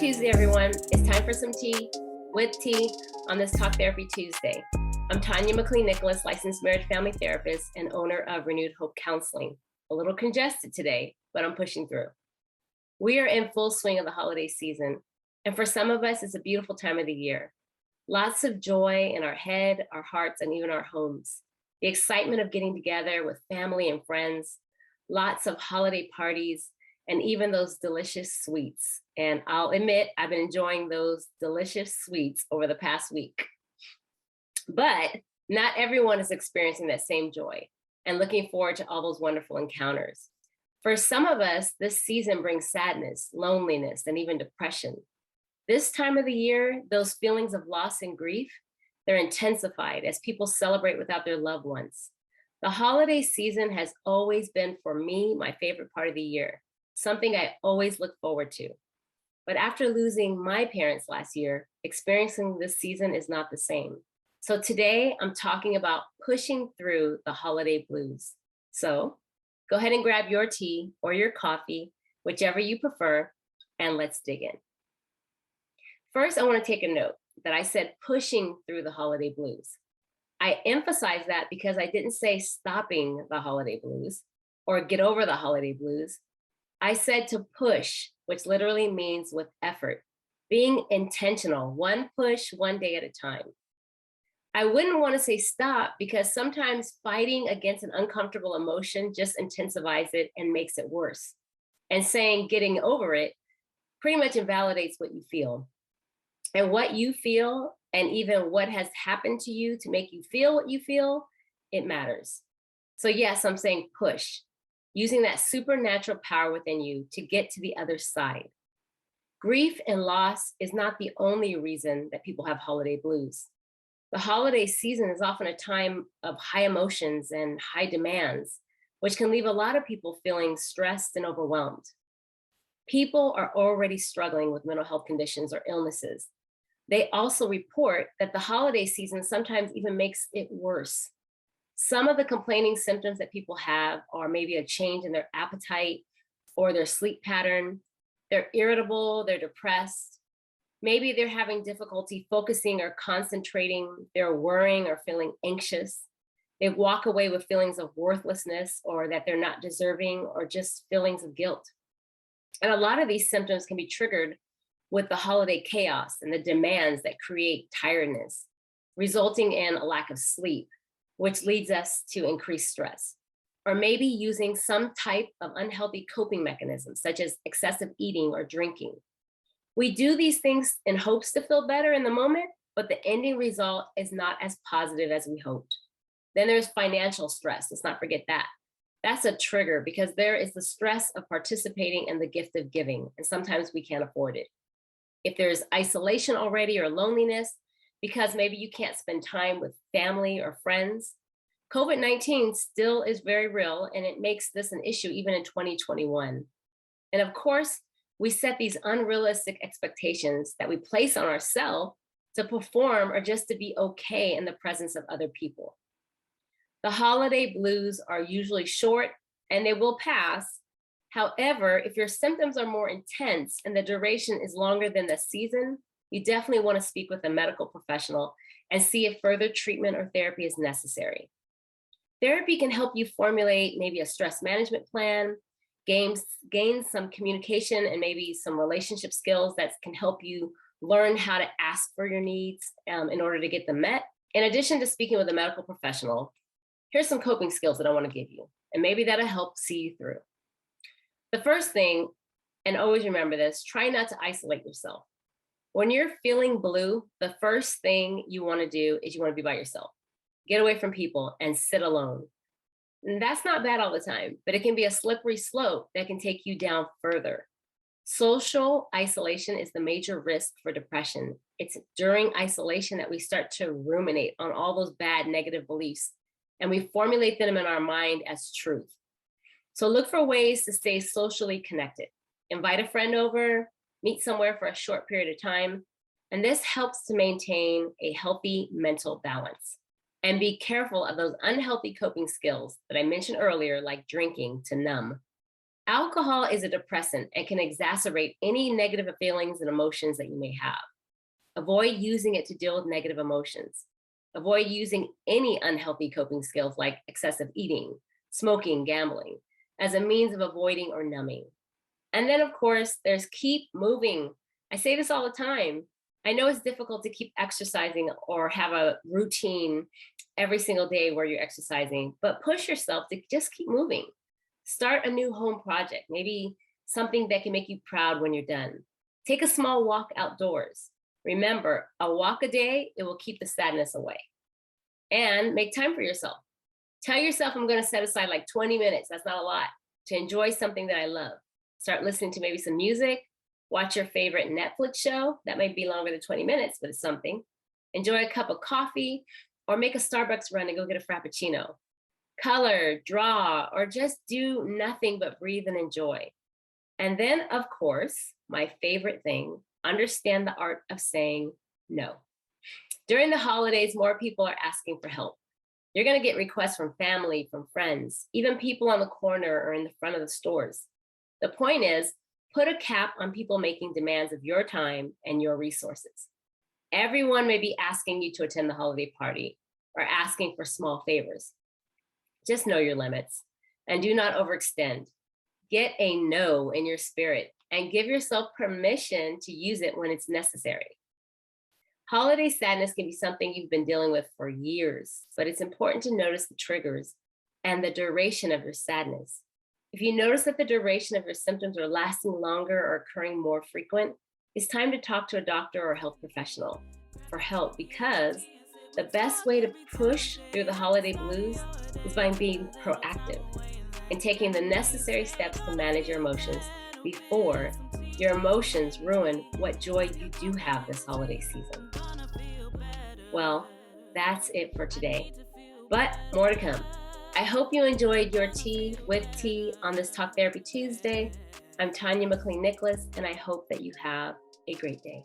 Tuesday, everyone. It's time for some tea with tea on this Talk Therapy Tuesday. I'm Tanya McLean-Nicholas, licensed marriage family therapist and owner of Renewed Hope Counseling. A little congested today, but I'm pushing through. We are in full swing of the holiday season, and for some of us, it's a beautiful time of the year. Lots of joy in our head, our hearts, and even our homes. The excitement of getting together with family and friends, lots of holiday parties, and even those delicious sweets. And I'll admit, I've been enjoying those delicious sweets over the past week. But not everyone is experiencing that same joy and looking forward to all those wonderful encounters. For some of us, this season brings sadness, loneliness, and even depression. This time of the year, those feelings of loss and grief, they're intensified as people celebrate without their loved ones. The holiday season has always been, for me, my favorite part of the year, something I always look forward to. But after losing my parents last year, experiencing this season is not the same. So today I'm talking about pushing through the holiday blues. So go ahead and grab your tea or your coffee, whichever you prefer, and let's dig in. First, I want to take a note that I said pushing through the holiday blues. I emphasize that because I didn't say stopping the holiday blues or get over the holiday blues. I said to push, which literally means with effort, being intentional, one push, one day at a time. I wouldn't want to say stop because sometimes fighting against an uncomfortable emotion just intensifies it and makes it worse. And saying getting over it pretty much invalidates what you feel. And what you feel, and even what has happened to you to make you feel what you feel, it matters. So yes, I'm saying push, using that supernatural power within you to get to the other side. Grief and loss is not the only reason that people have holiday blues. The holiday season is often a time of high emotions and high demands, which can leave a lot of people feeling stressed and overwhelmed. People are already struggling with mental health conditions or illnesses. They also report that the holiday season sometimes even makes it worse. Some of the complaining symptoms that people have are maybe a change in their appetite or their sleep pattern. They're irritable, they're depressed. Maybe they're having difficulty focusing or concentrating. They're worrying or feeling anxious. They walk away with feelings of worthlessness or that they're not deserving or just feelings of guilt. And a lot of these symptoms can be triggered with the holiday chaos and the demands that create tiredness, resulting in a lack of sleep, which leads us to increased stress, or maybe using some type of unhealthy coping mechanisms, such as excessive eating or drinking. We do these things in hopes to feel better in the moment, but the ending result is not as positive as we hoped. Then there's financial stress. Let's not forget that. That's a trigger because there is the stress of participating in the gift of giving, and sometimes we can't afford it. If there's isolation already or loneliness, because maybe you can't spend time with family or friends, COVID-19 still is very real, and it makes this an issue even in 2021. And of course, we set these unrealistic expectations that we place on ourselves to perform or just to be okay in the presence of other people. The holiday blues are usually short and they will pass. However, if your symptoms are more intense and the duration is longer than the season, you definitely want to speak with a medical professional and see if further treatment or therapy is necessary. Therapy can help you formulate maybe a stress management plan, gain some communication and maybe some relationship skills that can help you learn how to ask for your needs in order to get them met. In addition to speaking with a medical professional, here's some coping skills that I want to give you, and maybe that'll help see you through. The first thing, and always remember this, try not to isolate yourself. When you're feeling blue, the first thing you want to do is you want to be by yourself. Get away from people and sit alone. And that's not bad all the time, but it can be a slippery slope that can take you down further. Social isolation is the major risk for depression. It's during isolation that we start to ruminate on all those bad negative beliefs, and we formulate them in our mind as truth. So look for ways to stay socially connected. Invite a friend over, meet somewhere for a short period of time, and this helps to maintain a healthy mental balance. And be careful of those unhealthy coping skills that I mentioned earlier, like drinking to numb. Alcohol is a depressant and can exacerbate any negative feelings and emotions that you may have. Avoid using it to deal with negative emotions. Avoid using any unhealthy coping skills like excessive eating, smoking, gambling, as a means of avoiding or numbing. And then, of course, there's keep moving. I say this all the time. I know it's difficult to keep exercising or have a routine every single day where you're exercising, but push yourself to just keep moving. Start a new home project, maybe something that can make you proud when you're done. Take a small walk outdoors. Remember, a walk a day, it will keep the sadness away. And make time for yourself. Tell yourself I'm going to set aside like 20 minutes, that's not a lot, to enjoy something that I love. Start listening to maybe some music, watch your favorite Netflix show. That might be longer than 20 minutes, but it's something. Enjoy a cup of coffee or make a Starbucks run and go get a Frappuccino. Color, draw, or just do nothing but breathe and enjoy. And then, of course, my favorite thing, understand the art of saying no. During the holidays, more people are asking for help. You're going to get requests from family, from friends, even people on the corner or in the front of the stores. The point is, put a cap on people making demands of your time and your resources. Everyone may be asking you to attend the holiday party or asking for small favors. Just know your limits and do not overextend. Get a no in your spirit and give yourself permission to use it when it's necessary. Holiday sadness can be something you've been dealing with for years, but it's important to notice the triggers and the duration of your sadness. If you notice that the duration of your symptoms are lasting longer or occurring more frequent, it's time to talk to a doctor or a health professional for help, because the best way to push through the holiday blues is by being proactive and taking the necessary steps to manage your emotions before your emotions ruin what joy you do have this holiday season. Well, that's it for today, but more to come. I hope you enjoyed your tea with tea on this Talk Therapy Tuesday. I'm Tanya McLean Nicholas, and I hope that you have a great day.